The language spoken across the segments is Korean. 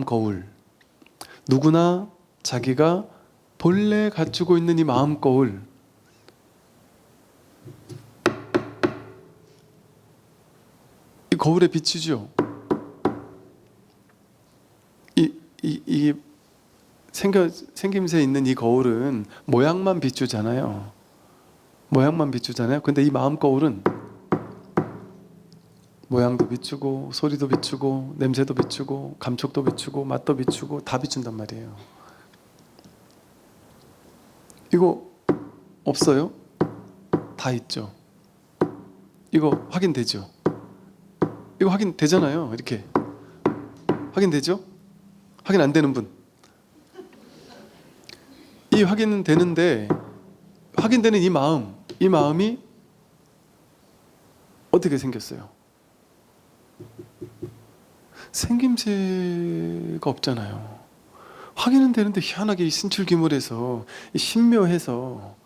거울. 누구나 자기가 본래 갖추고 있는 이 마음 거울, 이 거울에 비치죠. 이 생김새 있는 이 거울은 모양만 비추잖아요. 모양만 비추잖아요. 근데 이 마음 거울은 모양도 비추고 소리도 비추고 냄새도 비추고 감촉도 비추고 맛도 비추고 다 비춘단 말이에요. 이거 없어요? 다 있죠. 이거 확인되죠? 이거 확인되잖아요. 이렇게 확인되죠? 확인 안 되는 분, 이 확인은 되는데 확인되는 이 마음이 어떻게 생겼어요? 생김새가 없잖아요. 확인은 되는데 희한하게 이 신출귀물해서 신묘해서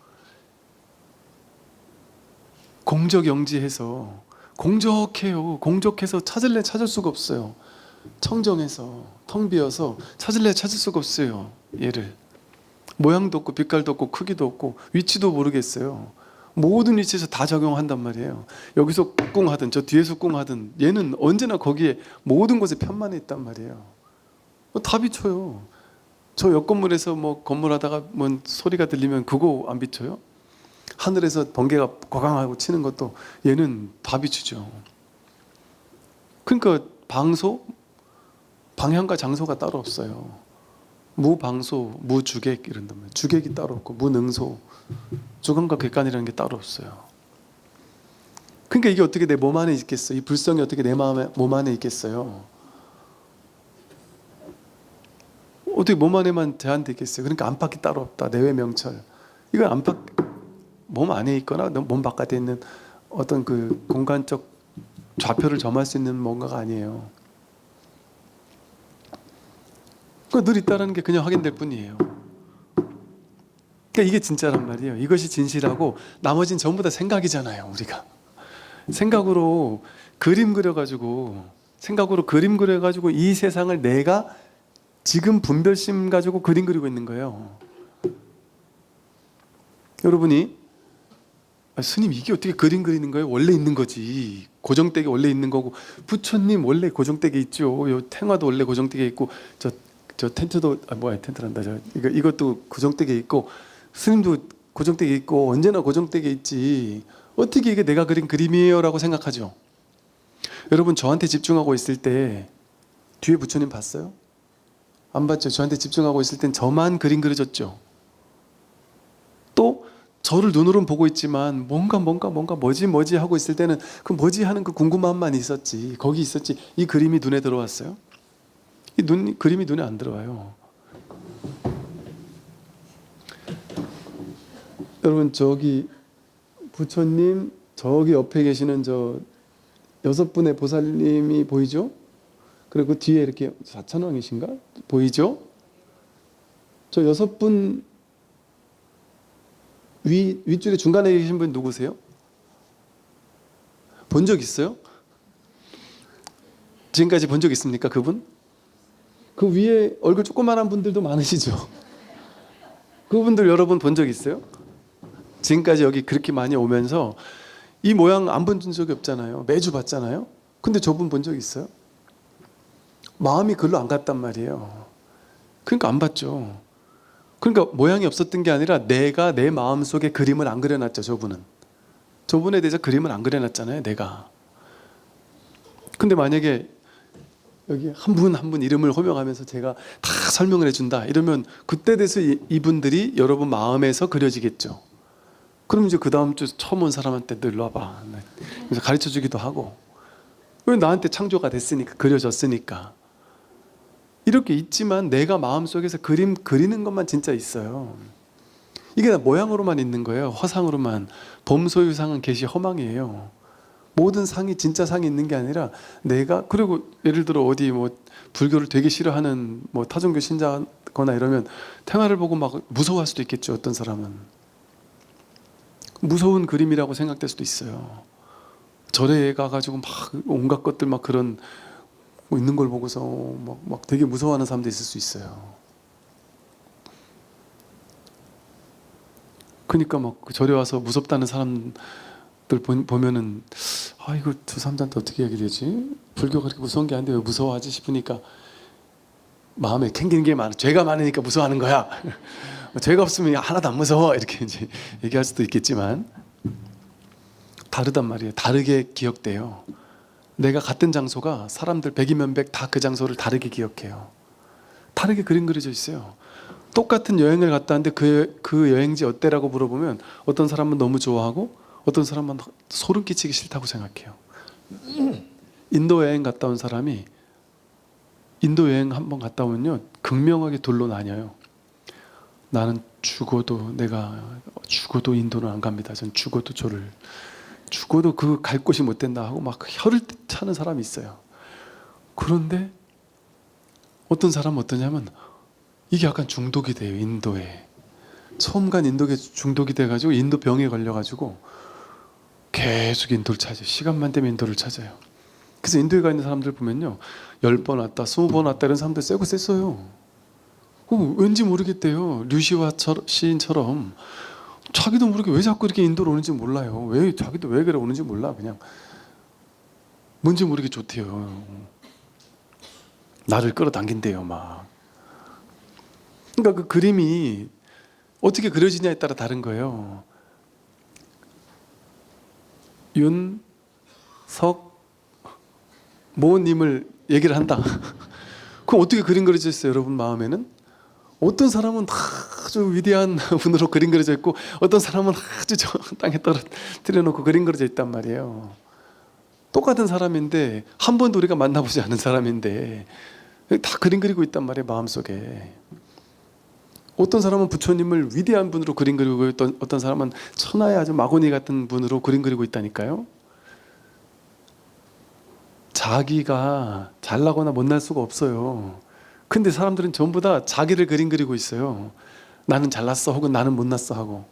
공적영지해서 공적해요. 공적해서 찾을래 찾을 수가 없어요. 청정해서 텅 비어서 찾을래 찾을 수가 없어요. 얘를 모양도 없고 빛깔도 없고 크기도 없고 위치도 모르겠어요. 모든 위치에서 다 적용한단 말이에요. 여기서 꿍 하든 저 뒤에서 꿍 하든 얘는 언제나 거기에 모든 곳에 편만해 있단 말이에요. 다 비춰요. 저 옆 건물에서 뭐 건물하다가 뭐 소리가 들리면 그거 안 비춰요? 하늘에서 번개가 과강하고 치는 것도 얘는 다 비추죠. 그러니까 방향과 장소가 따로 없어요. 무방소, 무주객 이런단 말이에요. 주객이 따로 없고 무능소, 주관과 객관이라는 게 따로 없어요. 그러니까 이게 어떻게 내 몸 안에 있겠어요? 이 불성이 어떻게 내 몸 안에 있겠어요? 어떻게 몸 안에만 제한되어 있겠어요? 그러니까 안팎이 따로 없다. 내외 명철. 이건 안팎, 몸 안에 있거나 몸 바깥에 있는 어떤 그 공간적 좌표를 점할 수 있는 뭔가가 아니에요. 늘 있다는 게 그냥 확인될 뿐이에요. 그러니까 이게 진짜란 말이에요. 이것이 진실하고 나머지는 전부 다 생각이잖아요. 우리가 생각으로 그림 그려가지고 이 세상을 내가 지금 분별심 가지고 그림 그리고 있는 거예요. 여러분이 스님 이게 어떻게 그림 그리는 거예요? 원래 있는 거지. 고정되게 원래 있는 거고, 부처님 원래 고정되게 있죠. 요 탱화도 원래 고정되게 있고, 저 텐트도 텐트란다. 이것도 고정되게 있고, 스님도 고정되게 있고, 언제나 고정되게 있지. 어떻게 이게 내가 그린 그림이에요라고 생각하죠. 여러분 저한테 집중하고 있을 때 뒤에 부처님 봤어요? 안 봤죠? 저한테 집중하고 있을 땐 저만 그림 그려졌죠. 또 저를 눈으로는 보고 있지만 뭔가 뭐지 하고 있을 때는 그 뭐지 하는 그 궁금함만 있었지. 거기 있었지. 이 그림이 눈에 들어왔어요? 그림이 눈에 안 들어와요. 여러분 저기 부처님 저기 옆에 계시는 저 6분의 보살님이 보이죠? 그리고 뒤에 이렇게 사천왕이신가? 보이죠? 저 6분 윗줄에 중간에 계신 분 누구세요? 본 적 있어요? 지금까지 본 적 있습니까? 그분? 그 위에 얼굴 조그만한 분들도 많으시죠? 그분들 여러분 본 적 있어요? 지금까지 여기 그렇게 많이 오면서 이 모양 안 본 적이 없잖아요. 매주 봤잖아요. 근데 저분 본 적 있어요? 마음이 글로 안 갔단 말이에요. 그러니까 안 봤죠. 그러니까 모양이 없었던 게 아니라 내가 내 마음속에 그림을 안 그려놨죠. 저분에 대해서 그림을 안 그려놨잖아요. 내가. 근데 만약에 여기 한 분 한 분 이름을 호명하면서 제가 다 설명을 해준다 이러면 그때 돼서 이분들이 여러분 마음에서 그려지겠죠. 그럼 이제 그 다음 주 처음 온 사람한테 너 일로 와봐. 그래서 가르쳐 주기도 하고. 왜 나한테 창조가 됐으니까, 그려졌으니까. 이렇게 있지만 내가 마음속에서 그림 그리는 것만 진짜 있어요. 이게 다 모양으로만 있는 거예요. 허상으로만. 범소유상은 계시 허망이에요. 모든 상이 진짜 상이 있는 게 아니라 내가, 그리고 예를 들어 어디 뭐 불교를 되게 싫어하는 뭐 타종교 신자거나 이러면 탱화를 보고 막 무서워할 수도 있겠죠. 어떤 사람은 무서운 그림이라고 생각될 수도 있어요. 절에 가가지고 막 온갖 것들 막 그런 뭐 있는 걸 보고서 막 되게 무서워하는 사람도 있을 수 있어요. 그러니까 막 절에 와서 무섭다는 사람들 보면은 이거 저 사람들한테 어떻게 얘기를 하지? 불교가 그렇게 무서운 게 아닌데 왜 무서워하지 싶으니까 마음에 캥기는 게 많아. 죄가 많으니까 무서워하는 거야. 죄가 없으면 하나도 안 무서워. 이렇게 이제 얘기할 수도 있겠지만 다르단 말이에요. 다르게 기억돼요. 내가 같은 장소가 사람들 백이면 백 다 그 장소를 다르게 기억해요. 다르게 그림 그려져 있어요. 똑같은 여행을 갔다 왔는데 그 여행지 어때라고 물어보면 어떤 사람은 너무 좋아하고 어떤 사람은 소름 끼치기 싫다고 생각해요. 인도 여행 갔다 온 사람이 인도 여행 한번 갔다 오면요 극명하게 둘로 나뉘어요. 나는 죽어도 인도는 안 갑니다. 전 죽어도 그 갈 곳이 못 된다 하고 막 혀를 차는 사람이 있어요. 그런데 어떤 사람은 어떠냐면 이게 약간 중독이 돼요. 인도에 처음 간 인도에 중독이 돼가지고 인도 병에 걸려가지고 계속 인도를 찾아요. 시간만 되면 인도를 찾아요. 그래서 인도에 가 있는 사람들 보면요 10번 왔다 20번 왔다 이런 사람들 세고 셌어요. 왠지 모르겠대요. 류시화 시인처럼 자기도 모르게 왜 자꾸 이렇게 인도로 오는지 몰라요. 자기도 왜 그래 오는지 몰라. 그냥 뭔지 모르게 좋대요. 나를 끌어당긴대요 막. 그러니까 그 그림이 어떻게 그려지냐에 따라 다른 거예요. 윤석모님을 얘기를 한다. 그럼 어떻게 그림 그려져 있어요 여러분 마음에는? 어떤 사람은 아주 위대한 분으로 그림 그려져 있고 어떤 사람은 아주 저 땅에 떨어뜨려 놓고 그림 그려져 있단 말이에요. 똑같은 사람인데 한 번도 우리가 만나보지 않은 사람인데 다 그림 그리고 있단 말이에요 마음속에. 어떤 사람은 부처님을 위대한 분으로 그림 그리고 어떤 사람은 천하의 아주 마고니 같은 분으로 그림 그리고 있다니까요. 자기가 잘나거나 못날 수가 없어요. 근데 사람들은 전부 다 자기를 그림 그리고 있어요. 나는 잘났어 혹은 나는 못났어 하고.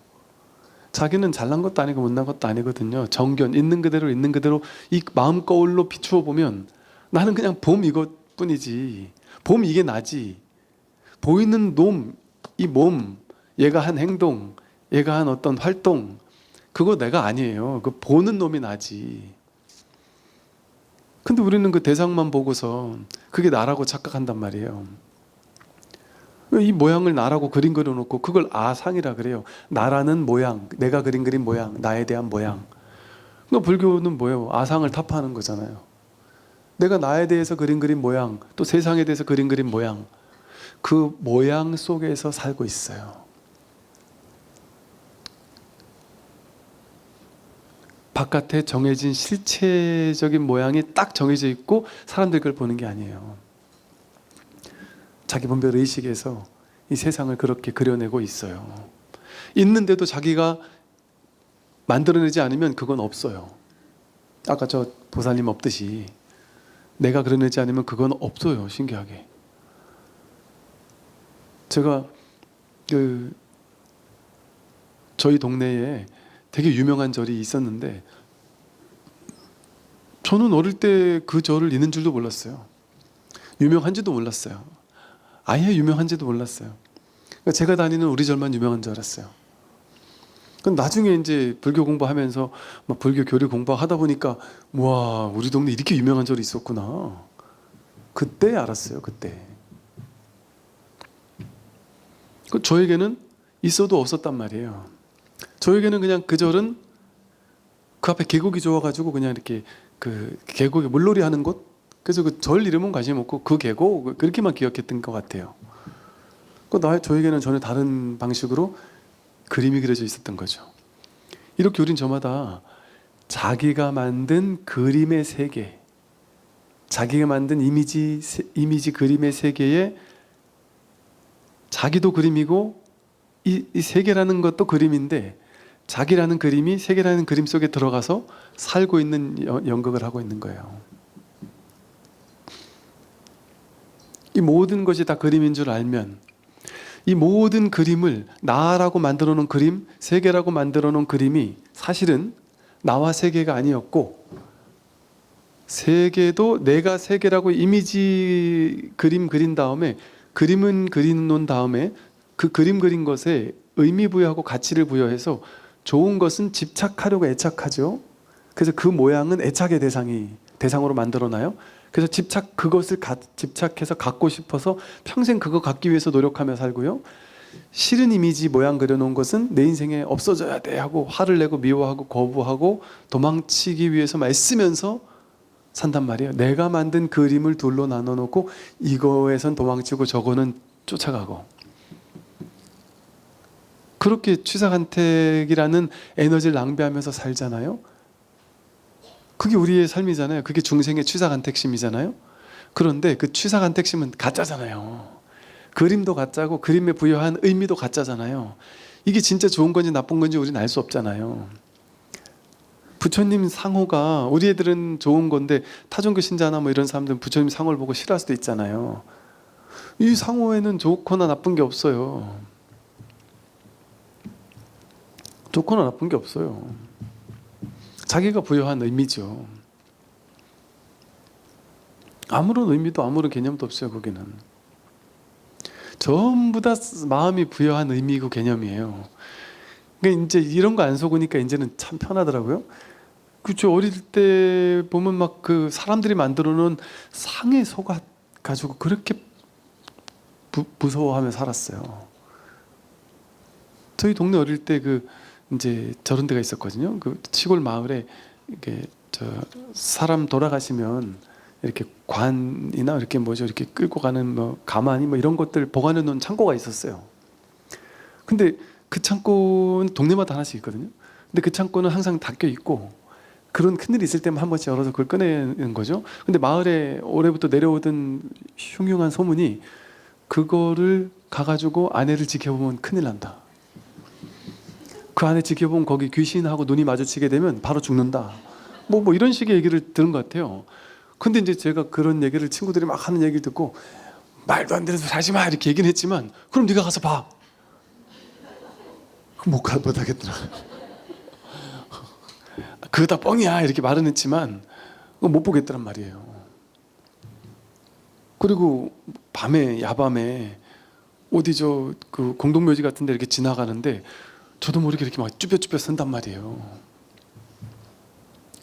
자기는 잘난 것도 아니고 못난 것도 아니거든요. 정견 있는 그대로 이 마음 거울로 비추어 보면 나는 그냥 봄 이것뿐이지. 봄 이게 나지. 보이는 놈, 이 몸, 얘가 한 행동, 얘가 한 어떤 활동, 그거 내가 아니에요. 그 보는 놈이 나지. 근데 우리는 그 대상만 보고서 그게 나라고 착각한단 말이에요. 이 모양을 나라고 그림 그려놓고 그걸 아상이라 그래요. 나라는 모양, 내가 그린 모양, 나에 대한 모양. 그러니까 불교는 뭐예요? 아상을 타파하는 거잖아요. 내가 나에 대해서 그린 모양, 또 세상에 대해서 그린 모양, 그 모양 속에서 살고 있어요. 바깥에 정해진 실체적인 모양이 딱 정해져 있고 사람들 그걸 보는 게 아니에요. 자기 분별 의식에서 이 세상을 그렇게 그려내고 있어요. 있는데도 자기가 만들어내지 않으면 그건 없어요. 아까 저 보살님 없듯이 내가 그려내지 않으면 그건 없어요. 신기하게. 제가 저희 동네에 되게 유명한 절이 있었는데 저는 어릴 때 그 절을 있는 줄도 몰랐어요. 유명한지도 몰랐어요. 아예 유명한지도 몰랐어요. 그러니까 제가 다니는 우리 절만 유명한 줄 알았어요. 나중에 이제 불교 공부하면서 막 불교 교리 공부하다 보니까 와 우리 동네 이렇게 유명한 절이 있었구나. 그때 알았어요. 그때. 저에게는 있어도 없었단 말이에요. 저에게는 그냥 그 절은 그 앞에 계곡이 좋아가지고 그냥 이렇게 그 계곡에 물놀이 하는 곳, 그래서 그 절 이름은 관심 없고 그 계곡 그렇게만 기억했던 것 같아요. 저에게는 전혀 다른 방식으로 그림이 그려져 있었던 거죠. 이렇게 우린 저마다 자기가 만든 그림의 세계, 자기가 만든 이미지 그림의 세계에 자기도 그림이고 이 세계라는 것도 그림인데 자기라는 그림이 세계라는 그림 속에 들어가서 살고 있는 연극을 하고 있는 거예요. 이 모든 것이 다 그림인 줄 알면 이 모든 그림을 나라고 만들어 놓은 그림, 세계라고 만들어 놓은 그림이 사실은 나와 세계가 아니었고 세계도 내가 세계라고 이미지 그림 그린 다음에 그림은 그리는 다음에 그 그림 그린 것에 의미 부여하고 가치를 부여해서 좋은 것은 집착하려고 애착하죠. 그래서 그 모양은 애착의 대상으로 만들어놔요. 그래서 그것을 집착해서 갖고 싶어서 평생 그거 갖기 위해서 노력하며 살고요. 싫은 이미지 모양 그려놓은 것은 내 인생에 없어져야 돼 하고 화를 내고 미워하고 거부하고 도망치기 위해서 애쓰면서 산단 말이에요. 내가 만든 그림을 둘로 나눠 놓고 이거에선 도망치고 저거는 쫓아가고, 그렇게 취사간택이라는 에너지를 낭비하면서 살잖아요. 그게 우리의 삶이잖아요. 그게 중생의 취사간택심이잖아요. 그런데 그 취사간택심은 가짜잖아요. 그림도 가짜고 그림에 부여한 의미도 가짜잖아요. 이게 진짜 좋은 건지 나쁜 건지 우리는 알 수 없잖아요. 부처님 상호가 우리 애들은 좋은 건데 타종교 신자나 뭐 이런 사람들은 부처님 상호를 보고 싫어할 수도 있잖아요. 이 상호에는 좋거나 나쁜 게 없어요. 좋거나 나쁜 게 없어요. 자기가 부여한 의미죠. 아무런 의미도 아무런 개념도 없어요. 거기는 전부 다 마음이 부여한 의미고 개념이에요. 그러니까 이제 이런 거 안 속으니까 이제는 참 편하더라고요. 그쵸. 어릴 때 보면 막 그 사람들이 만들어 놓은 상에 속아 가지고 그렇게 무서워하며 살았어요. 저희 동네 어릴 때 그 이제 저런 데가 있었거든요. 그 시골 마을에 이렇게 사람 돌아가시면 이렇게 관이나 이렇게 뭐죠, 이렇게 끌고 가는 뭐 가마니 뭐 이런 것들 보관해 놓은 창고가 있었어요. 근데 그 창고는 동네마다 하나씩 있거든요. 근데 그 창고는 항상 닫혀 있고 그런 큰일이 있을 때만 한 번씩 열어서 그걸 꺼내는 거죠. 근데 마을에 올해부터 내려오던 흉흉한 소문이 그거를 가가지고 아내를 지켜보면 큰일 난다. 그 안에 지켜보면 거기 귀신하고 눈이 마주치게 되면 바로 죽는다. 뭐 이런 식의 얘기를 들은 것 같아요. 근데 이제 제가 그런 얘기를 친구들이 막 하는 얘기를 듣고 말도 안 되는 소리 하지 마 이렇게 얘기는 했지만 그럼 네가 가서 봐. 못 하겠더라. 그거 다 뻥이야 이렇게 말은 했지만 못 보겠더란 말이에요. 그리고 밤에 야밤에 어디 그 공동묘지 같은 데 이렇게 지나가는데 저도 모르게 이렇게 막 쭈뼛쭈뼛 쓴단 말이에요.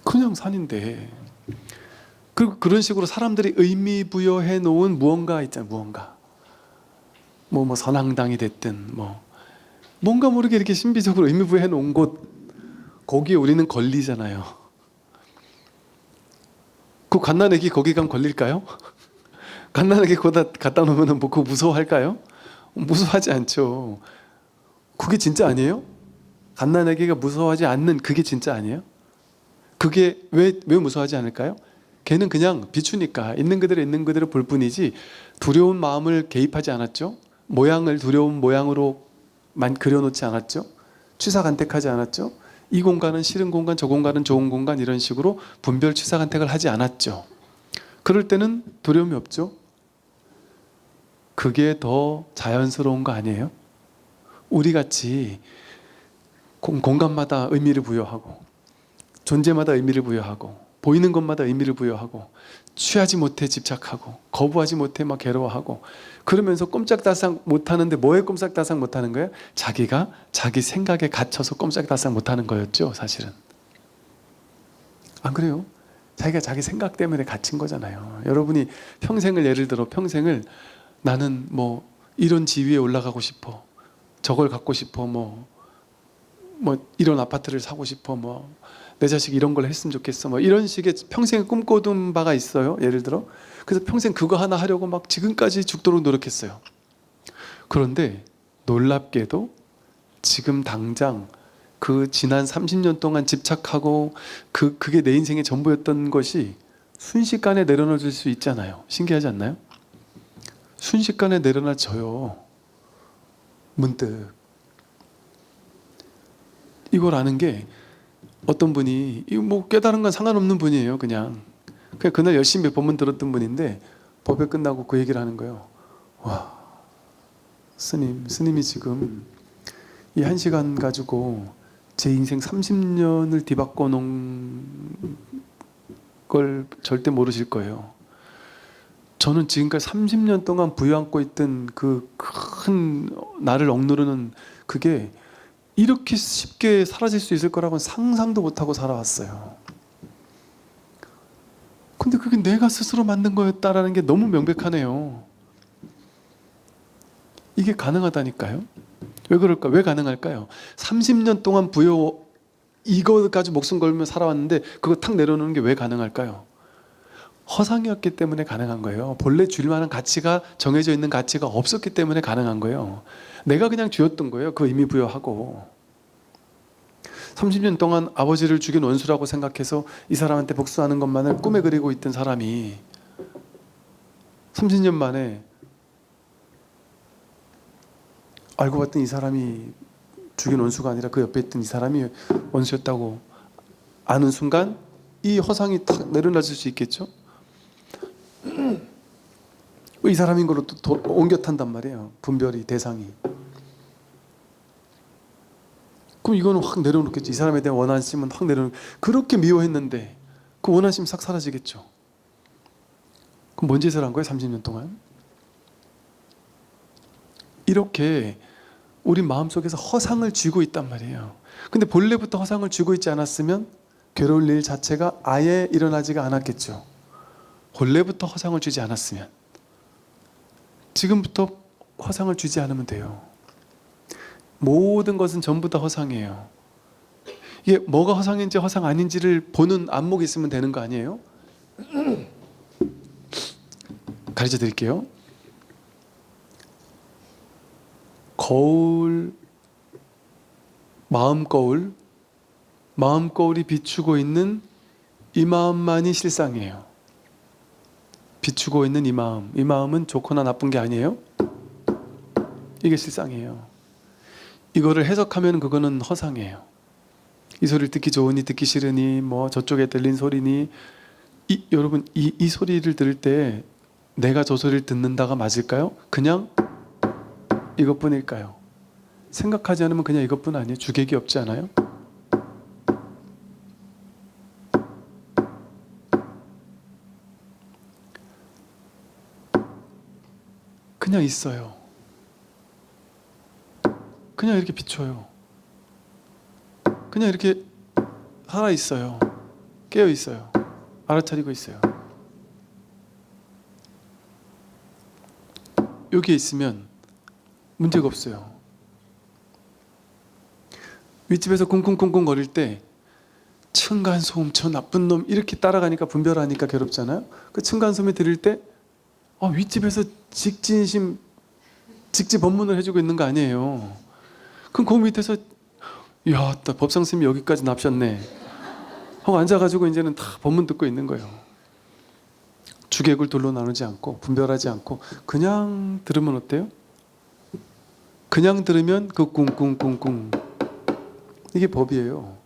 그냥 산인데. 그리고 그런 식으로 사람들이 의미 부여해 놓은 무언가 있잖아요. 무언가 뭐 선앙당이 됐든 뭔가 모르게 이렇게 신비적으로 의미 부여해 놓은 곳, 거기에 우리는 걸리잖아요. 그 갓난아기 거기 가면 걸릴까요? 갓난아기 거기다 갖다 놓으면 뭐 그거 무서워할까요? 무서워하지 않죠. 그게 진짜 아니에요? 갓난아기가 무서워하지 않는 그게 진짜 아니에요? 그게 왜 무서워하지 않을까요? 걔는 그냥 비추니까 있는 그대로 볼 뿐이지 두려운 마음을 개입하지 않았죠. 모양을 두려운 모양으로만 그려놓지 않았죠. 취사간택하지 않았죠. 이 공간은 싫은 공간, 저 공간은 좋은 공간 이런 식으로 분별 취사간택을 하지 않았죠. 그럴 때는 두려움이 없죠. 그게 더 자연스러운 거 아니에요? 우리같이 공간마다 의미를 부여하고 존재마다 의미를 부여하고 보이는 것마다 의미를 부여하고 취하지 못해 집착하고 거부하지 못해 막 괴로워하고 그러면서 꼼짝달싹 못하는데 뭐에 꼼짝달싹 못하는 거예요? 자기가 자기 생각에 갇혀서 꼼짝달싹 못하는 거였죠. 사실은 안 그래요? 자기가 자기 생각 때문에 갇힌 거잖아요. 여러분이 평생을 예를 들어 평생을 나는 이런 지위에 올라가고 싶어, 저걸 갖고 싶어, 이런 아파트를 사고 싶어, 내 자식 이런 걸 했으면 좋겠어, 이런 식의 평생에 꿈꿔둔 바가 있어요. 예를 들어 그래서 평생 그거 하나 하려고 막 지금까지 죽도록 노력했어요. 그런데 놀랍게도 지금 당장 그 지난 30년 동안 집착하고 그게 내 인생의 전부였던 것이 순식간에 내려놔질 수 있잖아요. 신기하지 않나요? 순식간에 내려놔져요. 문득 이걸 아는 게 어떤 분이 깨달은 건 상관없는 분이에요. 그냥 그날 열심히 법문 들었던 분인데 법회 끝나고 그 얘기를 하는 거예요. 와, 스님이 지금 이 1시간 가지고 제 인생 30년을 뒤바꿔 놓은 걸 절대 모르실 거예요. 저는 지금까지 30년 동안 부여안고 있던 그 큰 나를 억누르는 그게 이렇게 쉽게 사라질 수 있을 거라고는 상상도 못하고 살아왔어요. 근데 그게 내가 스스로 만든 거였다라는 게 너무 명백하네요. 이게 가능하다니까요. 왜 그럴까? 왜 가능할까요? 30년 동안 부여 이거까지 목숨 걸면 살아왔는데 그거 탁 내려놓는 게 왜 가능할까요? 허상이었기 때문에 가능한 거예요. 본래 줄 만한 가치가 정해져 있는 가치가 없었기 때문에 가능한 거예요. 내가 그냥 쥐었던 거예요. 그 의미 부여하고. 30년 동안 아버지를 죽인 원수라고 생각해서 이 사람한테 복수하는 것만을 꿈에 그리고 있던 사람이 30년 만에 알고 봤더니 이 사람이 죽인 원수가 아니라 그 옆에 있던 이 사람이 원수였다고 아는 순간 이 허상이 탁 내려놔질 수 있겠죠? 이 사람인 걸로 또 옮겨 탄단 말이에요. 분별이, 대상이. 그럼 이거는 확 내려놓겠죠. 이 사람에 대한 원한심은 확 내려놓. 그렇게 미워했는데 그 원한심 싹 사라지겠죠. 그럼 뭔 짓을 한 거예요? 30년 동안. 이렇게 우리 마음속에서 허상을 쥐고 있단 말이에요. 근데 본래부터 허상을 쥐고 있지 않았으면 괴로울 일 자체가 아예 일어나지가 않았겠죠. 본래부터 허상을 쥐지 않았으면. 지금부터 허상을 쥐지 않으면 돼요. 모든 것은 전부 다 허상이에요. 이게 뭐가 허상인지 허상 아닌지를 보는 안목이 있으면 되는 거 아니에요? 가르쳐 드릴게요. 거울, 마음 거울이 비추고 있는 이 마음만이 실상이에요. 비추고 있는 이 마음은 좋거나 나쁜 게 아니에요. 이게 실상이에요. 이거를 해석하면 그거는 허상이에요. 이 소리를 듣기 좋으니 듣기 싫으니 뭐 저쪽에 들린 소리니 여러분 이 소리를 들을 때 내가 저 소리를 듣는다가 맞을까요? 그냥 이것뿐일까요? 생각하지 않으면 그냥 이것뿐 아니에요? 주객이 없지 않아요? 그냥 있어요. 그냥 이렇게 비춰요. 그냥 이렇게 살아있어요. 깨어있어요. 알아차리고 있어요. 여기에 있으면 문제가 없어요. 윗집에서 쿵쿵쿵쿵 거릴 때 층간소음, 저 나쁜 놈 이렇게 따라가니까 분별하니까 괴롭잖아요. 그 층간소음이 들릴 때 윗집에서 직진심, 직지법문을 해주고 있는 거 아니에요. 그럼 그 밑에서 야, 법상스님이 여기까지 납셨네 하고 앉아가지고 이제는 다 법문 듣고 있는 거예요. 주객을 둘로 나누지 않고 분별하지 않고 그냥 들으면 어때요? 그냥 들으면 그 꿍꿍꿍꿍 이게 법이에요.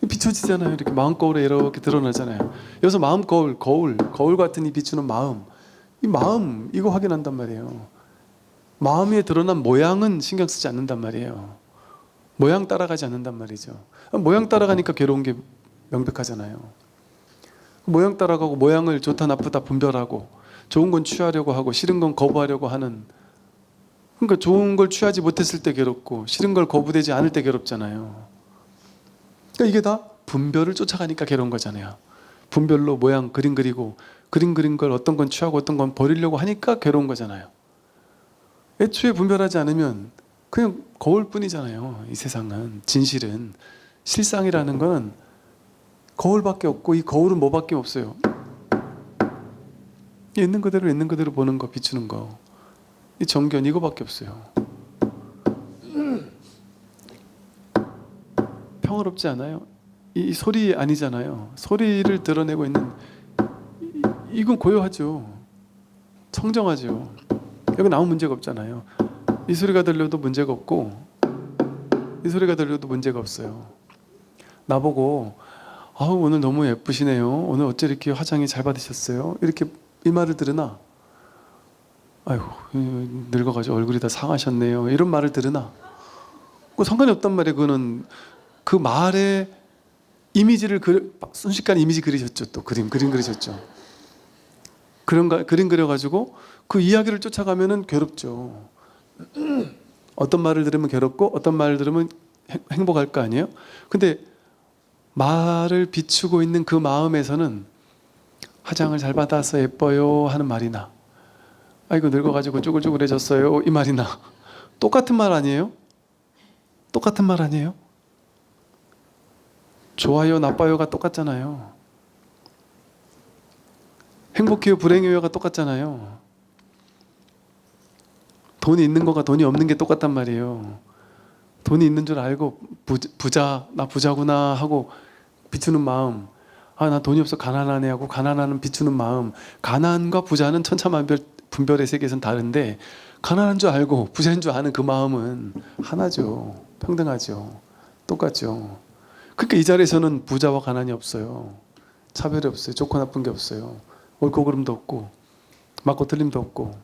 비춰지잖아요. 이렇게 마음 거울에 이렇게 드러나잖아요. 여기서 마음 거울 같은 이 비추는 마음, 이 마음 이거 확인한단 말이에요. 마음에 드러난 모양은 신경 쓰지 않는단 말이에요. 모양 따라가지 않는단 말이죠. 모양 따라가니까 괴로운 게 명백하잖아요. 모양 따라가고 모양을 좋다 나쁘다 분별하고 좋은 건 취하려고 하고 싫은 건 거부하려고 하는, 그러니까 좋은 걸 취하지 못했을 때 괴롭고 싫은 걸 거부되지 않을 때 괴롭잖아요. 그러니까 이게 다 분별을 쫓아가니까 괴로운 거잖아요. 분별로 모양 그림 그리고 그림 그린 걸 어떤 건 취하고 어떤 건 버리려고 하니까 괴로운 거잖아요. 애초에 분별하지 않으면 그냥 거울뿐이잖아요. 이 세상은, 진실은, 실상이라는 건 거울밖에 없고 이 거울은 뭐밖에 없어요. 있는 그대로 보는 거, 비추는 거, 이 정견 이거밖에 없어요. 평화롭지 않아요? 이 소리 아니잖아요. 소리를 드러내고 있는 이건 고요하죠. 청정하죠. 여기 아무 문제가 없잖아요. 이 소리가 들려도 문제가 없고 이 소리가 들려도 문제가 없어요. 나보고 오늘 너무 예쁘시네요. 오늘 어째 이렇게 화장이 잘 받으셨어요? 이렇게 이 말을 들으나 아이고 늙어가지고 얼굴이 다 상하셨네요. 이런 말을 들으나 그 상관이 없단 말이에요. 그거는 그 말에 이미지를 순식간에 이미지 그리셨죠. 또 그림 그리셨죠. 그림 그려가지고 그 이야기를 쫓아가면은 괴롭죠. 어떤 말을 들으면 괴롭고 어떤 말을 들으면 행복할 거 아니에요? 근데 말을 비추고 있는 그 마음에서는 화장을 잘 받아서 예뻐요 하는 말이 나. 아이고 늙어가지고 쭈글쭈글해졌어요 이 말이 나. 똑같은 말 아니에요? 똑같은 말 아니에요? 좋아요 나빠요가 똑같잖아요. 행복해요 불행해요가 똑같잖아요. 돈이 있는 거가 돈이 없는 게 똑같단 말이에요. 돈이 있는 줄 알고 나 부자구나 하고 비추는 마음, 아 나 돈이 없어 가난하네 하고 가난하는 비추는 마음, 가난과 부자는 천차만별 분별의 세계에서는 다른데 가난한 줄 알고 부자인 줄 아는 그 마음은 하나죠. 평등하죠. 똑같죠. 그러니까 이 자리에서는 부자와 가난이 없어요. 차별이 없어요. 좋고 나쁜 게 없어요. 옳고 그름도 없고 맞고 틀림도 없고.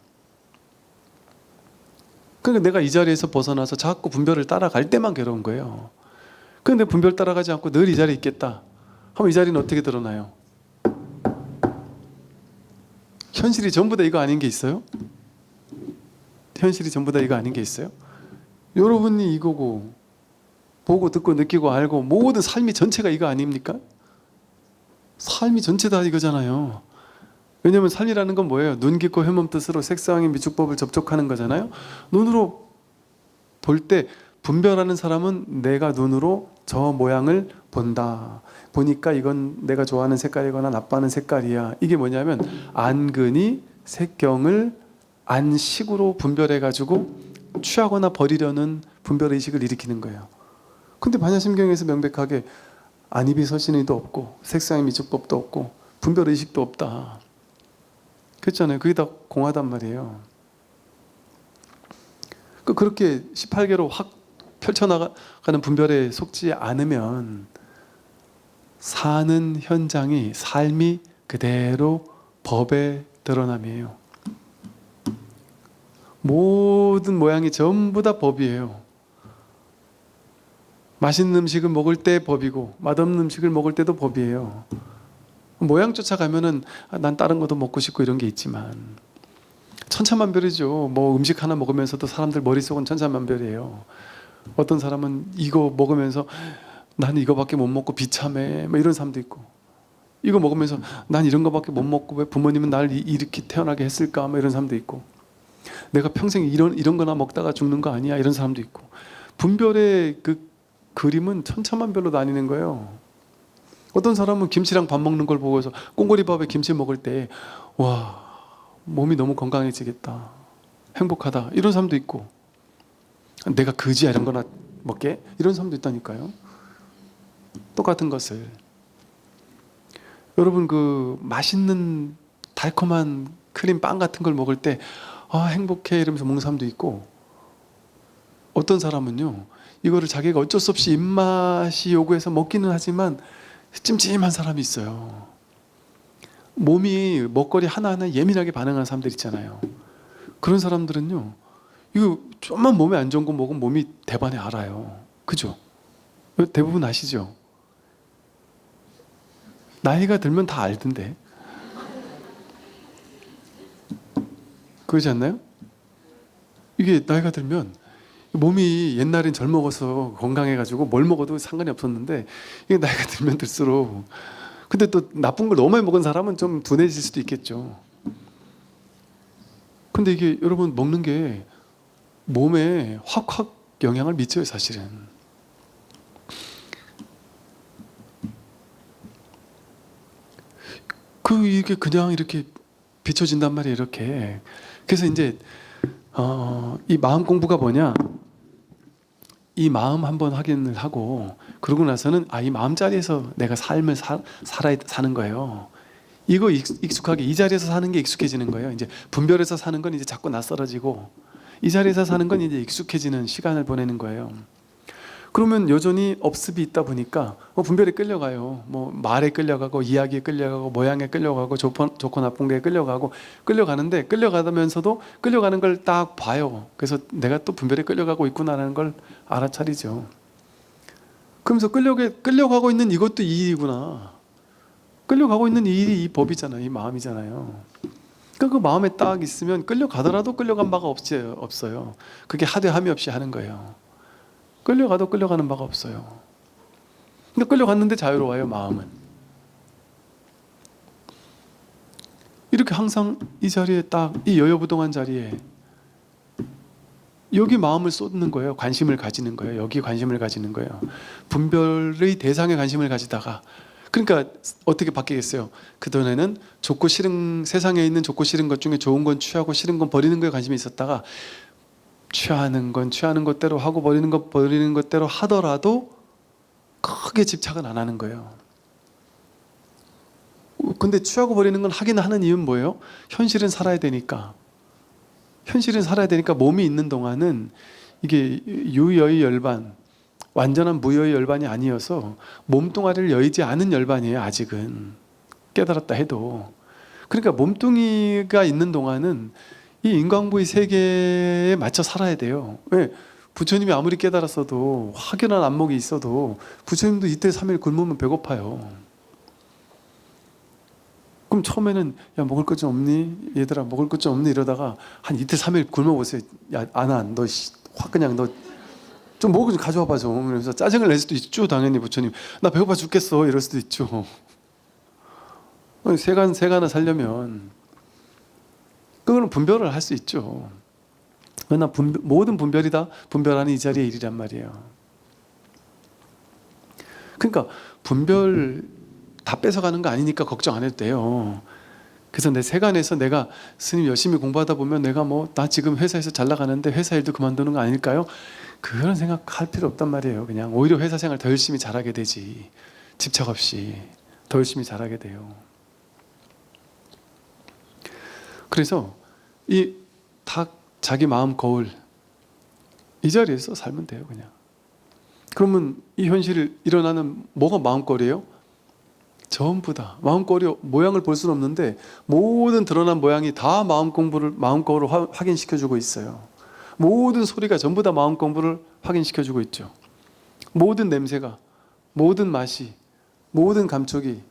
그러니까 내가 이 자리에서 벗어나서 자꾸 분별을 따라갈 때만 괴로운 거예요. 그런데 분별 따라가지 않고 늘 이 자리에 있겠다 하면 이 자리는 어떻게 드러나요? 현실이 전부 다 이거 아닌 게 있어요? 현실이 전부 다 이거 아닌 게 있어요? 여러분이 이거고 보고 듣고 느끼고 알고 모든 삶이 전체가 이거 아닙니까? 삶이 전체 다 이거잖아요. 왜냐하면 삶이라는 건 뭐예요? 눈 깊고 혐오한 뜻으로 색상의 미축법을 접촉하는 거잖아요. 눈으로 볼 때 분별하는 사람은 내가 눈으로 저 모양을 본다. 보니까 이건 내가 좋아하는 색깔이거나 나빠하는 색깔이야. 이게 뭐냐면 안근이 색경을 안식으로 분별해가지고 취하거나 버리려는 분별의식을 일으키는 거예요. 근데 반야심경에서 명백하게 안입이 서신의도 없고 색상의 미축법도 없고 분별의식도 없다. 그렇잖아요. 그게 다 공하단 말이에요. 그렇게 18개로 확 펼쳐나가는 분별에 속지 않으면 사는 현장이 삶이 그대로 법의 드러남이에요. 모든 모양이 전부 다 법이에요. 맛있는 음식을 먹을 때 법이고 맛없는 음식을 먹을 때도 법이에요. 모양 쫓아가면은 난 다른 것도 먹고 싶고 이런 게 있지만 천차만별이죠. 뭐 음식 하나 먹으면서도 사람들 머릿속은 천차만별이에요. 어떤 사람은 이거 먹으면서 나는 이거밖에 못 먹고 비참해 뭐 이런 사람도 있고, 이거 먹으면서 난 이런 거밖에 못 먹고 왜 부모님은 나를 이렇게 태어나게 했을까 뭐 이런 사람도 있고, 내가 평생 이런 거나 먹다가 죽는 거 아니야 이런 사람도 있고. 분별의 그 그림은 천차만별로 나뉘는 거예요. 어떤 사람은 김치랑 밥 먹는 걸 보고서 꽁고리밥에 김치 먹을 때 와 몸이 너무 건강해지겠다 행복하다 이런 사람도 있고, 내가 그지야 이런 거나 먹게 이런 사람도 있다니까요. 똑같은 것을 여러분 그 맛있는 달콤한 크림 빵 같은 걸 먹을 때 아 행복해 이러면서 먹는 사람도 있고, 어떤 사람은요 이거를 자기가 어쩔 수 없이 입맛이 요구해서 먹기는 하지만 찜찜한 사람이 있어요. 몸이 먹거리 하나하나 예민하게 반응하는 사람들 있잖아요. 그런 사람들은요 이거 좀만 몸에 안 좋은 거 먹으면 몸이 대반에 알아요. 그죠? 대부분 아시죠? 나이가 들면 다 알던데. 그러지 않나요? 이게 나이가 들면 몸이 옛날엔 젊어서 건강해가지고 뭘 먹어도 상관이 없었는데 이게 나이가 들면 들수록, 근데 또 나쁜 걸 너무 많이 먹은 사람은 좀 둔해질 수도 있겠죠. 근데 이게 여러분 먹는 게 몸에 확 영향을 미쳐요 사실은. 이게 그냥 이렇게 비춰진단 말이에요 이렇게. 그래서 이제 이 마음 공부가 뭐냐, 이 마음 한번 확인을 하고 그러고 나서는 이 마음자리에서 내가 삶을 사는 거예요. 이거 익숙하게 이 자리에서 사는 게 익숙해지는 거예요. 이제 분별해서 사는 건 이제 자꾸 낯설어지고 이 자리에서 사는 건 이제 익숙해지는 시간을 보내는 거예요. 그러면 여전히 업습이 있다 보니까 분별에 끌려가요. 뭐 말에 끌려가고 이야기에 끌려가고 모양에 끌려가고 좋고 나쁜 게 끌려가는데 끌려가면서도 끌려가는 걸 딱 봐요. 그래서 내가 또 분별에 끌려가고 있구나라는 걸 알아차리죠. 그러면서 끌려가고 있는 이것도 이 일이구나. 끌려가고 있는 이 일이 이 법이잖아요. 이 마음이잖아요. 그러니까 그 마음에 딱 있으면 끌려가더라도 끌려간 바가 없어요. 그게 하되함이 없이 하는 거예요. 끌려가도 끌려가는 바가 없어요. 근데 끌려갔는데 자유로워요, 마음은. 이렇게 항상 이 자리에 딱, 이 여여부동한 자리에 여기 마음을 쏟는 거예요. 관심을 가지는 거예요. 여기 관심을 가지는 거예요. 분별의 대상에 관심을 가지다가, 그러니까 어떻게 바뀌겠어요? 그전에는 좋고 싫은, 세상에 있는 좋고 싫은 것 중에 좋은 건 취하고 싫은 건 버리는 거에 관심이 있었다가, 취하는 건 취하는 것대로 하고 버리는 건 버리는 것대로 하더라도 크게 집착은 안 하는 거예요. 근데 취하고 버리는 건 하긴 하는 이유는 뭐예요? 현실은 살아야 되니까. 현실은 살아야 되니까 몸이 있는 동안은 이게 유여의 열반, 완전한 무여의 열반이 아니어서 몸뚱아리를 여의지 않은 열반이에요. 아직은 깨달았다 해도. 그러니까 몸뚱이가 있는 동안은 이 인과응보의 세계에 맞춰 살아야 돼요. 왜? 부처님이 아무리 깨달았어도, 확연한 안목이 있어도 부처님도 이틀 3일 굶으면 배고파요. 그럼 처음에는 야 먹을 것 좀 없니? 얘들아 먹을 것 좀 없니? 이러다가 한 이틀 3일 굶어보세요. 야 안아 너 확 그냥 너 좀 먹을 좀 가져와 봐 좀. 그러면서 짜증을 낼 수도 있죠. 당연히 부처님 나 배고파 죽겠어 이럴 수도 있죠. 세간을 살려면 그거는 분별을 할 수 있죠. 그러나 모든 분별이 다 분별하는 이 자리의 일이란 말이에요. 그러니까 분별 다 뺏어가는 거 아니니까 걱정 안 해도 돼요. 그래서 내 세간에서 내가 스님 열심히 공부하다 보면 내가 뭐 나 지금 회사에서 잘 나가는데 회사 일도 그만두는 거 아닐까요? 그런 생각할 필요 없단 말이에요. 그냥 오히려 회사 생활 더 열심히 잘하게 되지. 집착 없이 더 열심히 잘하게 돼요. 그래서 이 딱 자기 마음 거울 이 자리에서 살면 돼요. 그냥. 그러면 이 현실을 일어나는 뭐가 마음거리예요? 전부 다 마음거리 모양을 볼 수는 없는데 모든 드러난 모양이 다 마음거울을 확인시켜주고 있어요. 모든 소리가 전부 다 마음 공부를 확인시켜주고 있죠. 모든 냄새가, 모든 맛이, 모든 감촉이,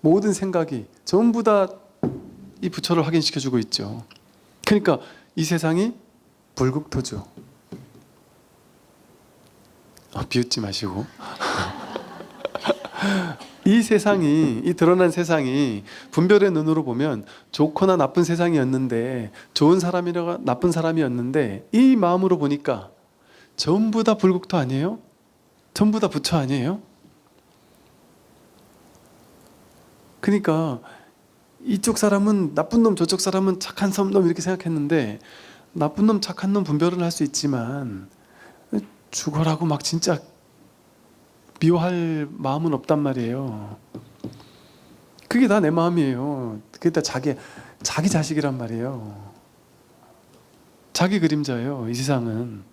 모든 생각이 전부 다 이 부처를 확인시켜주고 있죠. 그러니까 이 세상이 불국토죠. 비웃지 마시고 이 세상이, 이 드러난 세상이 분별의 눈으로 보면 좋거나 나쁜 세상이었는데, 좋은 사람이라 나쁜 사람이었는데, 이 마음으로 보니까 전부 다 불국토 아니에요? 전부 다 부처 아니에요? 그러니까 이쪽 사람은 나쁜 놈, 저쪽 사람은 착한 놈 이렇게 생각했는데, 나쁜 놈, 착한 놈 분별은 할 수 있지만 죽어라고 막 진짜 미워할 마음은 없단 말이에요. 그게 다 내 마음이에요. 그게 다 자기 자식이란 말이에요. 자기 그림자예요. 이 세상은.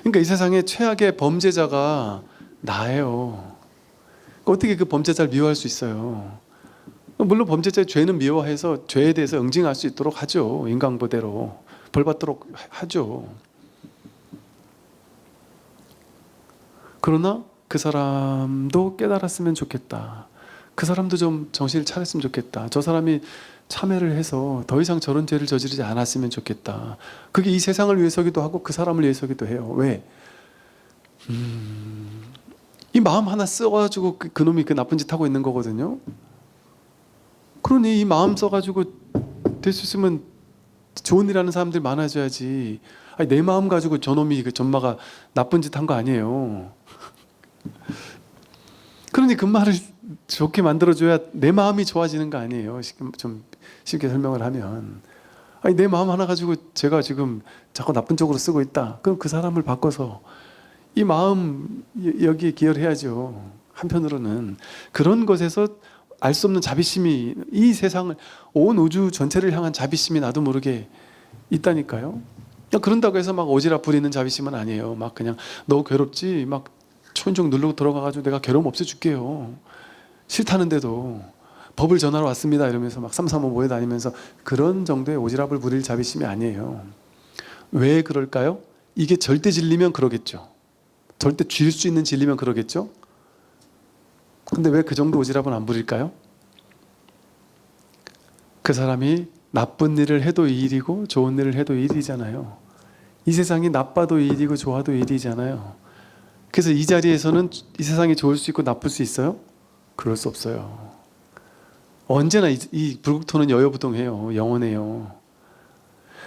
그러니까 이 세상에 최악의 범죄자가 나예요. 어떻게 그 범죄자를 미워할 수 있어요? 물론 범죄자의 죄는 미워해서 죄에 대해서 응징할 수 있도록 하죠. 인과응보대로 벌받도록 하죠. 그러나 그 사람도 깨달았으면 좋겠다. 그 사람도 좀 정신을 차렸으면 좋겠다. 저 사람이 참회를 해서 더 이상 저런 죄를 저지르지 않았으면 좋겠다. 그게 이 세상을 위해서기도 하고 그 사람을 위해서기도 해요. 왜? 이 마음 하나 써가지고 그놈이 그 나쁜 짓 하고 있는 거거든요. 그러니 이 마음 써가지고 될 수 있으면 좋은 일 하는 사람들이 많아져야지. 아니, 내 마음 가지고 저놈이 그 전마가 나쁜 짓 한 거 아니에요. 그러니 그 말을 좋게 만들어줘야 내 마음이 좋아지는 거 아니에요. 좀 쉽게 설명을 하면. 아니, 내 마음 하나 가지고 제가 지금 자꾸 나쁜 쪽으로 쓰고 있다. 그럼 그 사람을 바꿔서 이 마음 여기에 기여해야죠. 한편으로는 그런 것에서 알 수 없는 자비심이 이 세상을, 온 우주 전체를 향한 자비심이 나도 모르게 있다니까요. 그런다고 해서 막 오지랖 부리는 자비심은 아니에요. 막 그냥 너 괴롭지? 막 초인종 누르고 들어가가지고 내가 괴로움 없애줄게요. 싫다는데도 법을 전하러 왔습니다 이러면서 막 삼삼오오 모여다니면서 그런 정도의 오지랖을 부릴 자비심이 아니에요. 왜 그럴까요? 이게 절대 진리면 그러겠죠. 절대 쥘 수 있는 진리면 그러겠죠. 근데 왜 그 정도 오지랖은 안 부릴까요? 그 사람이 나쁜 일을 해도 일이고 좋은 일을 해도 일이잖아요. 이 세상이 나빠도 일이고 좋아도 일이잖아요. 그래서 이 자리에서는 이 세상이 좋을 수 있고 나쁠 수 있어요? 그럴 수 없어요. 언제나 이 불국토는 여여부동해요. 영원해요.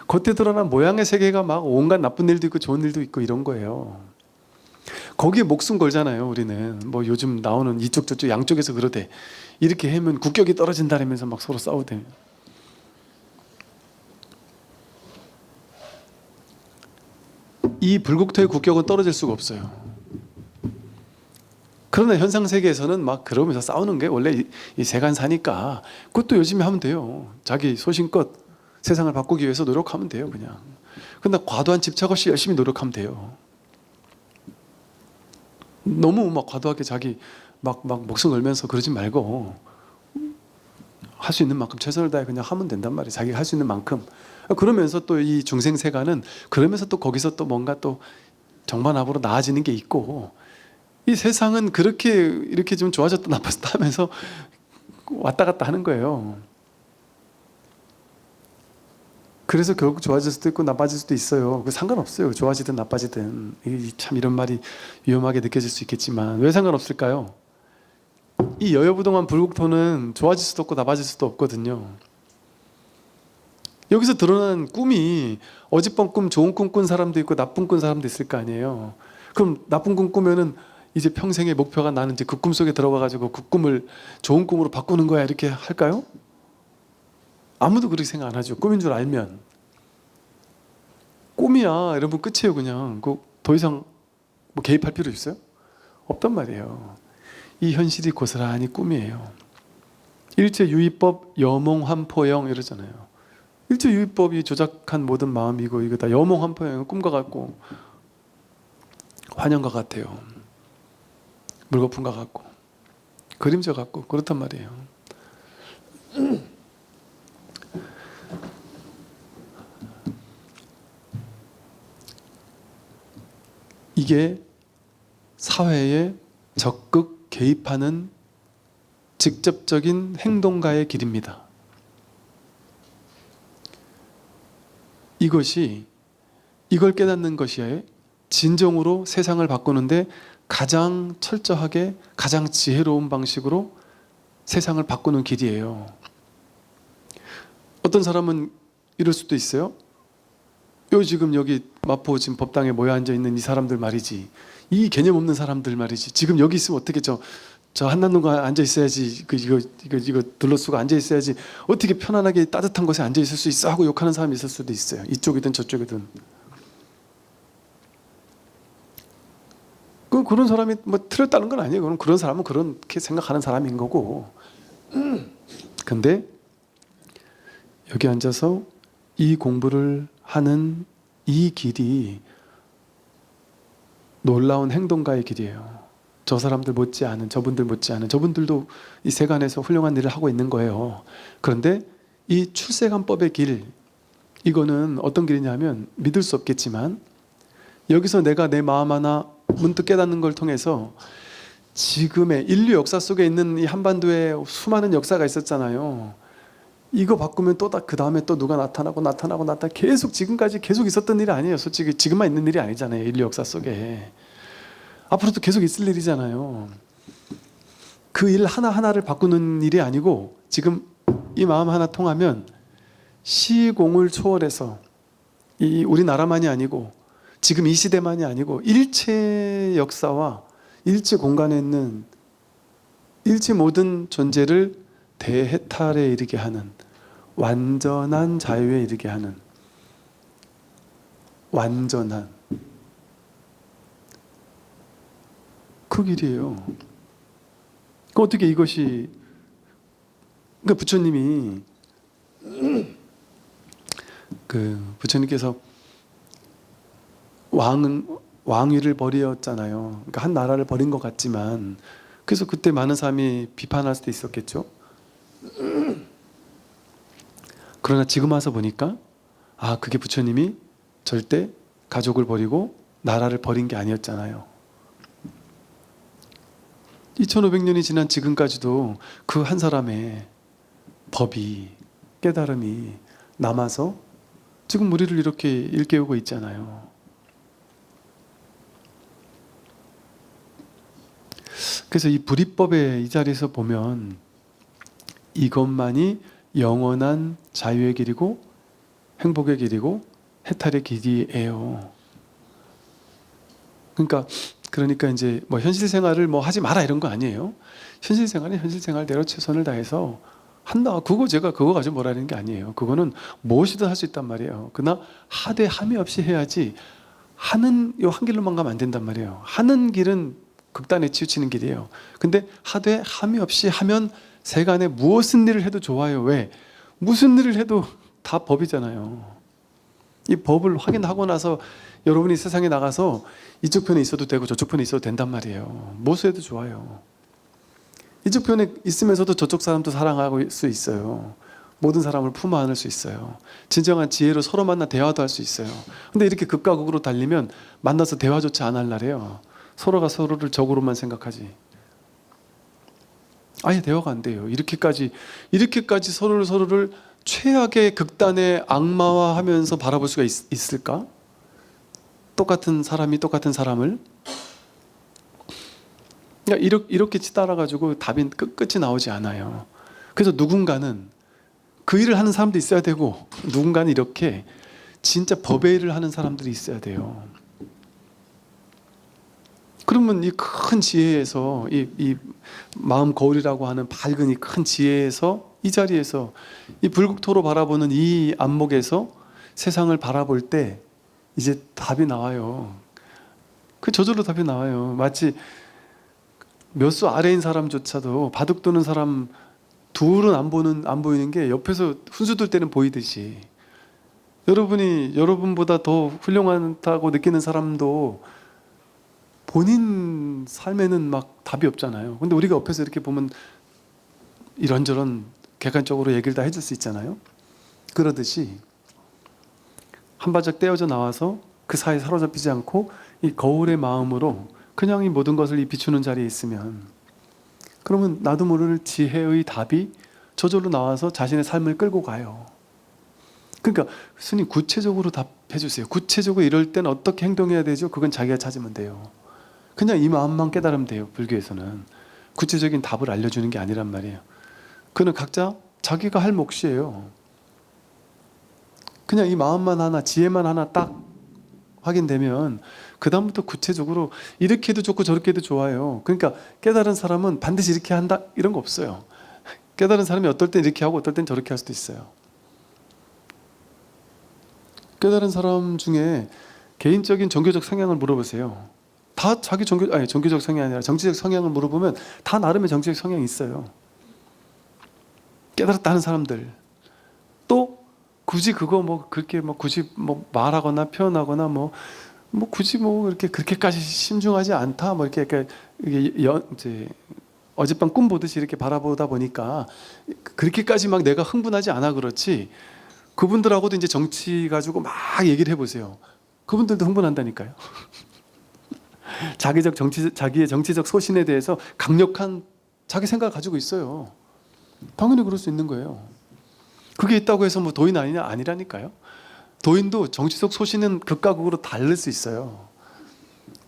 겉에 드러난 모양의 세계가 막 온갖 나쁜 일도 있고 좋은 일도 있고 이런 거예요. 거기에 목숨 걸잖아요. 우리는 뭐 요즘 나오는 이쪽 저쪽 양쪽에서 그러대. 이렇게 하면 국격이 떨어진다면서 막 서로 싸우대. 이 불국토의 국격은 떨어질 수가 없어요. 그러나 현상 세계에서는 막 그러면서 싸우는 게 원래 이 세간사니까 그것도 열심히 하면 돼요. 자기 소신껏 세상을 바꾸기 위해서 노력하면 돼요, 그냥. 근데 과도한 집착 없이 열심히 노력하면 돼요. 너무 막 과도하게 자기 막 목숨 걸면서 그러지 말고 할 수 있는 만큼 최선을 다해 그냥 하면 된단 말이에요. 자기가 할 수 있는 만큼. 그러면서 또 이 중생세간은 그러면서 또 거기서 또 뭔가 또 정반합으로 나아지는 게 있고, 이 세상은 그렇게 이렇게 좀 좋아졌다 나빠졌다 하면서 왔다 갔다 하는 거예요. 그래서 결국 좋아질 수도 있고 나빠질 수도 있어요. 상관없어요. 좋아지든 나빠지든. 참 이런 말이 위험하게 느껴질 수 있겠지만 왜 상관없을까요? 이 여여부동한 불국토는 좋아질 수도 없고 나빠질 수도 없거든요. 여기서 드러난 꿈이 어젯밤 꿈 좋은 꿈 꾼 사람도 있고 나쁜 꾼 사람도 있을 거 아니에요. 그럼 나쁜 꿈 꾸면은 이제 평생의 목표가 나는 이제 그 꿈 속에 들어가 가지고 그 꿈을 좋은 꿈으로 바꾸는 거야 이렇게 할까요? 아무도 그렇게 생각 안 하죠. 꿈인 줄 알면. 꿈이야 여러분 끝이에요. 그냥 더 이상 뭐 개입할 필요 있어요? 없단 말이에요. 이 현실이 고스란히 꿈이에요. 일체유의법 여몽환포영 이러잖아요. 일체유의법이 조작한 모든 마음이고 이거 다 여몽환포영, 꿈과 같고 환영과 같아요. 물거품과 같고 그림자 같고 그렇단 말이에요. 이게 사회에 적극 개입하는 직접적인 행동가의 길입니다. 이걸 깨닫는 것이 진정으로 세상을 바꾸는데 가장 철저하게 가장 지혜로운 방식으로 세상을 바꾸는 길이에요. 어떤 사람은 이럴 수도 있어요. 지금 여기 마포 지금 법당에 모여 앉아 있는 이 사람들 말이지, 이 개념 없는 사람들 말이지, 지금 여기 있으면 어떻게 저 한남동가 앉아 있어야지, 이거 둘러쓰고 앉아 있어야지, 어떻게 편안하게 따뜻한 곳에 앉아 있을 수 있어 하고 욕하는 사람이 있을 수도 있어요. 이쪽이든 저쪽이든. 그런 사람이 뭐 틀렸다는 건 아니에요. 그런 사람은 그렇게 생각하는 사람인 거고. 근데 여기 앉아서 이 공부를 하는 이 길이 놀라운 행동가의 길이에요. 저 사람들 못지않은, 저분들 못지않은, 저분들도 이 세간에서 훌륭한 일을 하고 있는 거예요. 그런데 이 출세간법의 길, 이거는 어떤 길이냐면 믿을 수 없겠지만 여기서 내가 내 마음 하나 문득 깨닫는 걸 통해서 지금의 인류 역사 속에 있는 이 한반도에 수많은 역사가 있었잖아요. 이거 바꾸면 또 그 다음에 또 누가 나타나고 계속 지금까지 계속 있었던 일이 아니에요. 솔직히 지금만 있는 일이 아니잖아요. 인류 역사 속에 앞으로도 계속 있을 일이잖아요. 그 일 하나하나를 바꾸는 일이 아니고 지금 이 마음 하나 통하면 시공을 초월해서 이 우리나라만이 아니고 지금 이 시대만이 아니고 일체 역사와 일체 공간에 있는 일체 모든 존재를 대해탈에 이르게 하는, 완전한 자유에 이르게 하는, 완전한 그 길이에요. 어떻게 이것이, 그러니까 부처님이 부처님께서 왕위를 버렸잖아요. 그러니까 한 나라를 버린 것 같지만, 그래서 그때 많은 사람이 비판할 수도 있었겠죠. 그러나 지금 와서 보니까 그게 부처님이 절대 가족을 버리고 나라를 버린 게 아니었잖아요. 2500년이 지난 지금까지도 그 한 사람의 법이, 깨달음이 남아서 지금 우리를 이렇게 일깨우고 있잖아요. 그래서 이 불이법의 이 자리에서 보면 이것만이 영원한 자유의 길이고 행복의 길이고 해탈의 길이에요. 그러니까 이제 뭐 현실 생활을 뭐 하지 마라 이런 거 아니에요. 현실 생활은 현실 생활대로 최선을 다해서 한다. 제가 그거 가지고 뭐라는 게 아니에요. 그거는 무엇이든 할 수 있단 말이에요. 그러나 하되 함이 없이 해야지 하는 요 한 길로만 가면 안 된단 말이에요. 하는 길은 극단에 치우치는 길이에요. 근데 하되 함이 없이 하면 세간에 무엇은 일을 해도 좋아요. 왜? 무슨 일을 해도 다 법이잖아요. 이 법을 확인하고 나서 여러분이 세상에 나가서 이쪽 편에 있어도 되고 저쪽 편에 있어도 된단 말이에요. 무엇을 해도 좋아요. 이쪽 편에 있으면서도 저쪽 사람도 사랑할 수 있어요. 모든 사람을 품어 안을 수 있어요. 진정한 지혜로 서로 만나 대화도 할 수 있어요. 근데 이렇게 극과 극으로 달리면 만나서 대화조차 안 할 날이에요. 서로가 서로를 적으로만 생각하지. 아예 대화가 안 돼요. 이렇게까지 서로를 최악의 극단의 악마화하면서 바라볼 수가 있을까? 똑같은 사람이 똑같은 사람을 이렇게 따라가지고 답이 끝이 나오지 않아요. 그래서 누군가는 그 일을 하는 사람도 있어야 되고 누군가는 이렇게 진짜 법의 일을 하는 사람들이 있어야 돼요. 그러면 이 큰 지혜에서 이 마음 거울이라고 하는 밝은 이 큰 지혜에서 이 자리에서 이 불국토로 바라보는 이 안목에서 세상을 바라볼 때 이제 답이 나와요. 그 저절로 답이 나와요. 마치 몇 수 아래인 사람조차도 바둑 두는 사람 둘은 안 보이는 게 옆에서 훈수 둘 때는 보이듯이 여러분이 여러분보다 더 훌륭하다고 느끼는 사람도 본인 삶에는 막 답이 없잖아요. 근데 우리가 옆에서 이렇게 보면 이런저런 객관적으로 얘기를 다 해줄 수 있잖아요. 그러듯이 한 발짝 떼어져 나와서 그 사이에 사로잡히지 않고 이 거울의 마음으로 그냥 이 모든 것을 이 비추는 자리에 있으면 그러면 나도 모르는 지혜의 답이 저절로 나와서 자신의 삶을 끌고 가요. 그러니까 스님 구체적으로 답해 주세요. 구체적으로 이럴 땐 어떻게 행동해야 되죠? 그건 자기가 찾으면 돼요. 그냥 이 마음만 깨달으면 돼요. 불교에서는 구체적인 답을 알려주는 게 아니란 말이에요. 그는 각자 자기가 할 몫이에요. 그냥 이 마음만 하나, 지혜만 하나 딱 확인되면 그 다음부터 구체적으로 이렇게 해도 좋고 저렇게 해도 좋아요. 그러니까 깨달은 사람은 반드시 이렇게 한다 이런 거 없어요. 깨달은 사람이 어떨 땐 이렇게 하고 어떨 땐 저렇게 할 수도 있어요. 깨달은 사람 중에 개인적인 종교적 성향을 물어보세요. 다 자기 종교적 성향이 아니라 정치적 성향을 물어보면 다 나름의 정치적 성향이 있어요. 깨달았다 하는 사람들. 또 굳이 그거 뭐 그렇게 뭐 굳이 뭐 말하거나 표현하거나 뭐 굳이 뭐 이렇게 그렇게까지 심중하지 않다 뭐 이렇게 이제 어젯밤 꿈 보듯이 이렇게 바라보다 보니까 그렇게까지 막 내가 흥분하지 않아 그렇지. 그분들하고도 이제 정치 가지고 막 얘기를 해보세요. 그분들도 흥분한다니까요. 자기의 정치적 소신에 대해서 강력한 자기 생각을 가지고 있어요. 당연히 그럴 수 있는 거예요. 그게 있다고 해서 뭐 도인 아니라니까요. 도인도 정치적 소신은 극과 극으로 다를 수 있어요.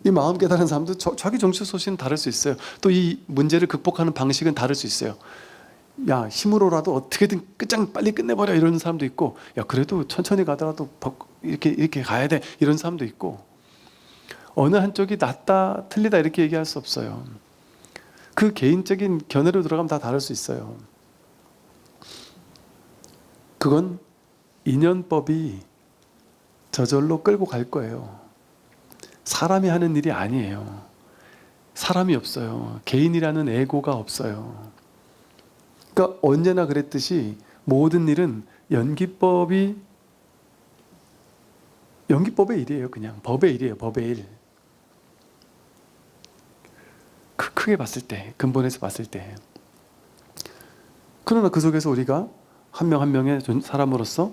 이 마음 깨달은 사람도 자기 정치적 소신은 다를 수 있어요. 또 이 문제를 극복하는 방식은 다를 수 있어요. 야, 힘으로라도 어떻게든 빨리 끝내버려 이러는 사람도 있고, 야, 그래도 천천히 가더라도 이렇게 가야 돼 이런 사람도 있고, 어느 한쪽이 낫다 틀리다 이렇게 얘기할 수 없어요. 그 개인적인 견해로 들어가면 다 다를 수 있어요. 그건 인연법이 저절로 끌고 갈 거예요. 사람이 하는 일이 아니에요. 사람이 없어요. 개인이라는 에고가 없어요. 그러니까 언제나 그랬듯이 모든 일은 연기법의 일이에요. 그냥 법의 일이에요. 법의 일. 크게 봤을 때, 근본에서 봤을 때. 그러나 그 속에서 우리가 한 명 한 명의 사람으로서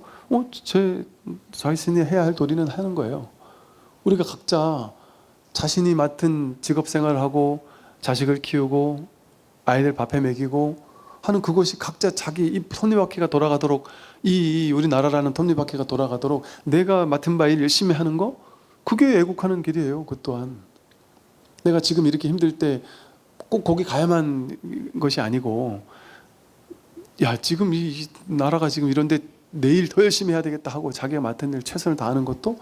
자신이 해야 할 도리는 하는 거예요. 우리가 각자 자신이 맡은 직업 생활을 하고 자식을 키우고 아이들 밥해 먹이고 하는 그것이 각자 자기 이 톱니바퀴가 돌아가도록 이 우리나라라는 톱니바퀴가 돌아가도록 내가 맡은 바 일 열심히 하는 거, 그게 애국하는 길이에요. 그 또한 내가 지금 이렇게 힘들 때 꼭 거기 가야만 것이 아니고, 야 지금 이 나라가 지금 이런데 내일 더 열심히 해야 되겠다 하고 자기가 맡은 일 최선을 다하는 것도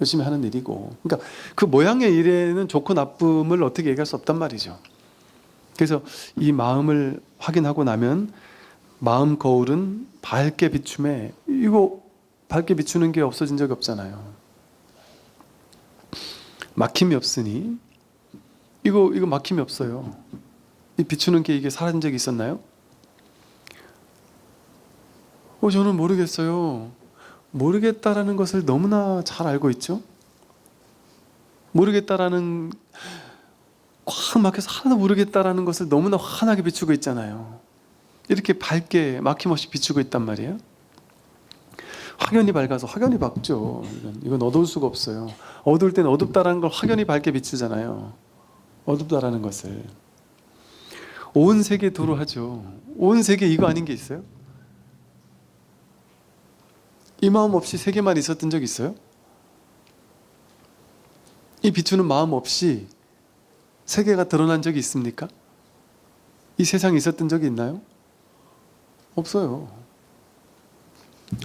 열심히 하는 일이고, 그러니까 그 모양의 일에는 좋고 나쁨을 어떻게 얘기할 수 없단 말이죠. 그래서 이 마음을 확인하고 나면 마음 거울은 밝게 비춤에, 이거 밝게 비추는 게 없어진 적이 없잖아요. 막힘이 없으니 이거 막힘이 없어요. 이 비추는 게 이게 사라진 적이 있었나요? 저는 모르겠어요. 모르겠다라는 것을 너무나 잘 알고 있죠. 모르겠다라는, 꽉 막혀서 하나도 모르겠다라는 것을 너무나 환하게 비추고 있잖아요. 이렇게 밝게 막힘없이 비추고 있단 말이에요. 확연히 밝아서 확연히 밝죠. 이건 어두울 수가 없어요. 어두울 때는 어둡다라는 걸 확연히 밝게 비추잖아요. 어둡다라는 것을 온 세계 도로하죠. 온 세계 이거 아닌 게 있어요? 이 마음 없이 세계만 있었던 적 있어요? 이 비추는 마음 없이 세계가 드러난 적이 있습니까? 이 세상에 있었던 적이 있나요? 없어요.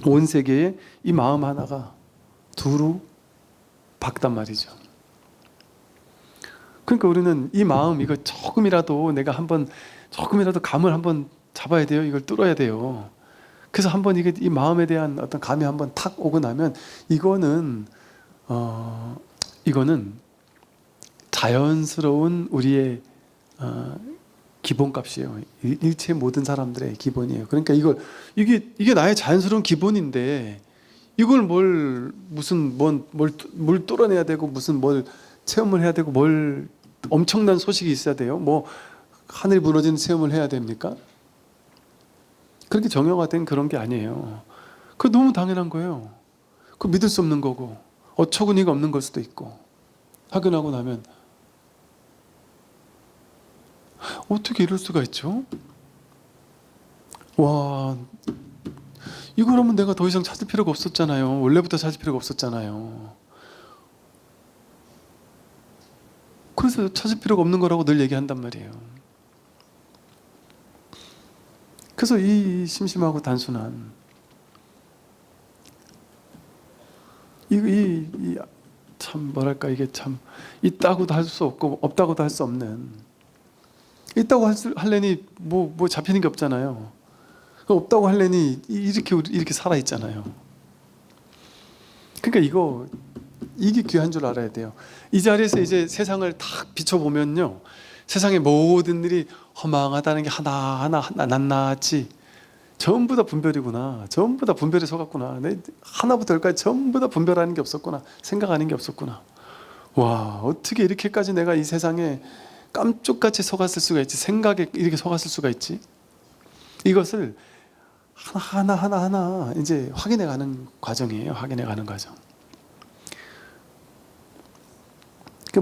온 세계에 이 마음 하나가 두루 밝단 말이죠. 그러니까 우리는 이 마음, 이거 조금이라도 내가 조금이라도 감을 한번 잡아야 돼요. 이걸 뚫어야 돼요. 그래서 한번 이 마음에 대한 어떤 감이 한번 탁 오고 나면 이거는 자연스러운 우리의 기본값이에요. 일체 모든 사람들의 기본이에요. 그러니까 이게 나의 자연스러운 기본인데, 이걸 뭘 뚫어내야 되고 무슨 뭘 체험을 해야 되고 뭘 엄청난 소식이 있어야 돼요. 뭐 하늘이 무너지는 체험을 해야 됩니까? 그렇게 정형화된 그런 게 아니에요. 그거 너무 당연한 거예요. 그거 믿을 수 없는 거고 어처구니가 없는 걸 수도 있고, 확인하고 나면 어떻게 이럴 수가 있죠? 와, 이거라면 내가 더 이상 찾을 필요가 없었잖아요. 원래부터 찾을 필요가 없었잖아요. 그래서 찾을 필요가 없는 거라고 늘 얘기한단 말이에요. 그래서 이 심심하고 단순한 참 뭐랄까, 이게 참 있다고도 할 수 없고 없다고도 할 수 없는, 있다고 할래니 뭐 잡히는 게 없잖아요. 없다고 할래니 이렇게 살아 있잖아요. 그러니까 이게 귀한 줄 알아야 돼요. 이 자리에서 이제 세상을 탁 비춰보면요, 세상의 모든 일이 허망하다는 게 하나하나 낱낱이 전부 다 분별이구나. 전부 다 분별에 속았구나. 하나부터 열까지 전부 다 분별하는 게 없었구나. 생각하는 게 없었구나. 와, 어떻게 이렇게까지 내가 이 세상에 깜쪽같이 속았을 수가 있지? 생각에 이렇게 속았을 수가 있지? 이것을 하나 이제 확인해가는 과정이에요. 확인해가는 과정.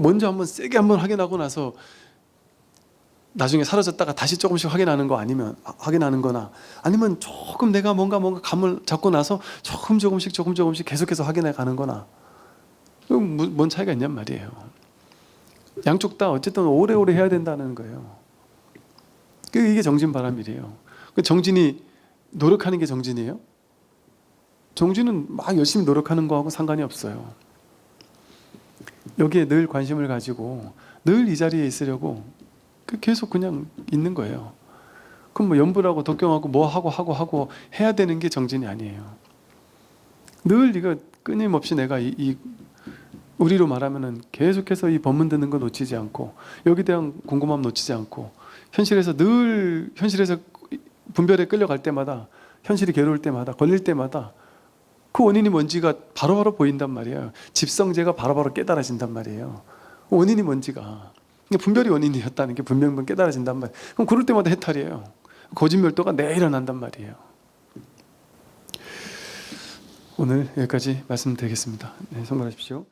먼저 한번 세게 한번 확인하고 나서 나중에 사라졌다가 다시 조금씩 확인하는 거나, 아니면 조금 내가 뭔가 감을 잡고 나서 조금씩 계속해서 확인해 가는 거나, 뭔 차이가 있냔 말이에요. 양쪽 다 어쨌든 오래오래 해야 된다는 거예요. 이게 정진바람일이에요. 정진이 노력하는 게 정진이에요? 정진은 막 열심히 노력하는 거하고 상관이 없어요. 여기에 늘 관심을 가지고 늘 이 자리에 있으려고 계속 그냥 있는 거예요. 그럼 뭐 연불하고 독경하고 뭐 하고 해야 되는 게 정진이 아니에요. 늘 이거 끊임없이 내가 우리로 말하면은 계속해서 이 법문 듣는 거 놓치지 않고, 여기에 대한 궁금함 놓치지 않고, 현실에서 분별에 끌려갈 때마다, 현실이 괴로울 때마다, 걸릴 때마다 그 원인이 뭔지가 바로바로 보인단 말이에요. 집성제가 바로바로 깨달아진단 말이에요. 원인이 뭔지가. 분별이 원인이었다는 게 분명히 깨달아진단 말이에요. 그럼 그럴 때마다 해탈이에요. 거짓멸도가 내 일어난단 말이에요. 오늘 여기까지 말씀드리겠습니다. 네, 성공하십시오.